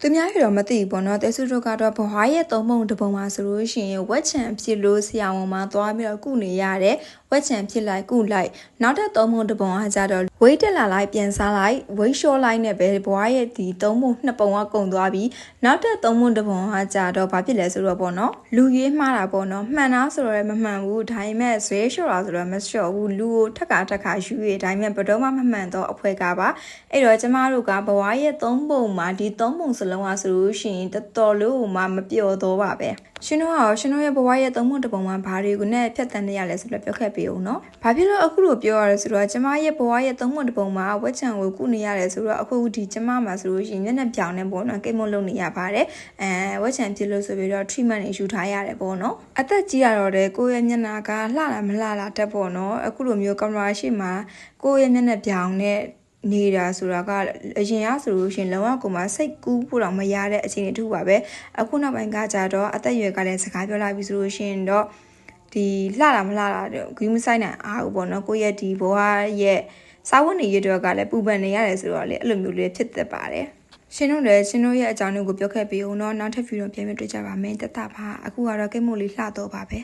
သူများရတော့မသိဘူးပေါ့နော်တဲစုတို့ကတော့ဘဝရဲ့သုံးပုံတစ်ပုံမှာဆိုလို့ရှိရင်ဝက်ချံဖြစ်လို့ဆရာဝန်မှာသွားပြီးတော့ကုနေရတယ်ဝက်ချံဖြစ်လိုက်ကုလိုက်နောက်ထပ်သုံးပုံတစ်ပုံကကြတော့ဝိတ်တက်လာလိုက်ပြန်စားလိုက်ဝိတ်လျှော့လိုက်နဲ့ပဲဘဝရဲ့ဒီသုံးပုံနှစ်ပုံကကုန်သွားပြီးနောက်ထပ်သုံးပုံတစ်ပုံကကြတော့ဘာဖြစ်လဲဆိုတော့ပေါ့နော်လူရေးမှားတာပေါ့နော်မှန်သားဆိုတော့မမှန်ဘူးဒါပေမဲ့ဇွဲလျှော့တာဆိုတော့မလျှော့ဘူးလူကိုထက်ခါယူရဒါပေမဲ့ဘယ်တော့မှမမှန်တော့အဖွဲကပါအဲ့တော့ကျမတို့ကဘဝရဲ့သုံးပုံမှာဒီသုံးပုံစလုံးကဆိုလို့ရှိရင်တော်တော်လို့မှမပျော်တော့ပါပဲရှင်တို့ရဲ့ဘဝရဲ့သုံးပုံတစ်ပုံမှာဘာတွေကိုနဲ့ဖြတ်တန်းနေရလဲဆိုတော့ပြောခဲ့ပေးဦးနော်ဘာဖြစ်လို့အခုလိုပြောရလဲဆိုတော့ကျမရဲ့ဘဝရဲ့သုံးပုံတစ်ပုံမှာဝက်ချံကိုကုနေရတယ်ဆိုတော့အခုဒီကျမမှာဆိုလို့ရှိရင်မျက်နှာပြောင်နေပေါ့နော်ကိတ်မုတ်လုံနေရပါတယ်ဝက်ချံဖြစ်လို့ဆိုပြီးတော့ treatment တွေယူထားရတယ်ပေါ့နော်အသက်ကြီးရတော့တဲ့ကိုယ့်ရဲ့မျက်နှာကလှလာမလှလာတက်ပေါ့နော်အခုလိုမျိုးကင်မရာရှိမှကိုယ့်ရဲ့မျက်နှာပြောင်နဲ့နေတာဆိုတာကအရင်ကဆိုလို့ရှင်လုံးဝကိုမှစိတ်ကူးဖို့တော့မရတဲ့အခြေအနေတူပါပဲအခုနောက်ပိုင်းကကြတော့အသက်အရွယ်ကလည်းစကားပြောလာပြီဆိုလို့ရှင်တော့ဒီလှလာမလှလာတော့ဂိမ်းမဆိုင်နိုင်အားဘူးပေါ့နော်ကိုယ့်ရဲ့ဒီဘဝရဲ့စာဝတ်နေရတော့ကလည်းပူပန်နေရတယ်ဆိုတော့လေအဲ့လိုမျိုးလေးဖြစ်တတ်ပါတယ်ရှင်တို့လည်းရှင်တို့ရဲ့အကြောင်းတွေကိုပြောခဲ့ပြီးအောင်တော့နောက်ထပ်ဗီဒီယိုပြန်တွေ့ကြပါမယ်တတပါအခုကတော့ကိတ်မို့လေးလှတော့ပါပဲ